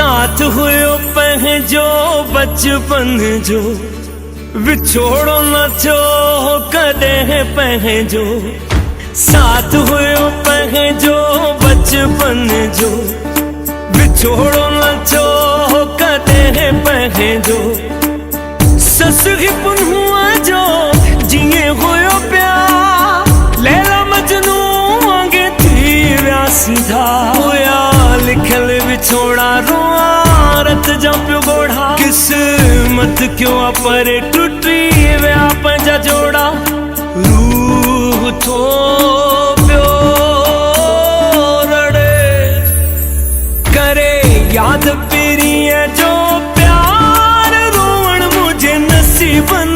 साथ हुयो पंहिंजो बचपन जो, विछोड़ो न थियो कॾहिं पंहिंजो। साथ हुयो पंहिंजो बचपन जो, विछोड़ो न थियो कॾहिं पंहिंजो। ससु खे पुन्हुआ जो जीअं हुयो प्यार, लैला मजनू वांगे थी विया सीधा। हुया लिखियल विछोड़ा रोआ रत जा पियो ॻोढ़ा, किस्मत क्यों पर टुटी विया पंहिंजा जोड़ा। रूह थो पियो रड़े करे याद पहिरीं जो प्यार, रोवण मुंहिंजे नसीबनि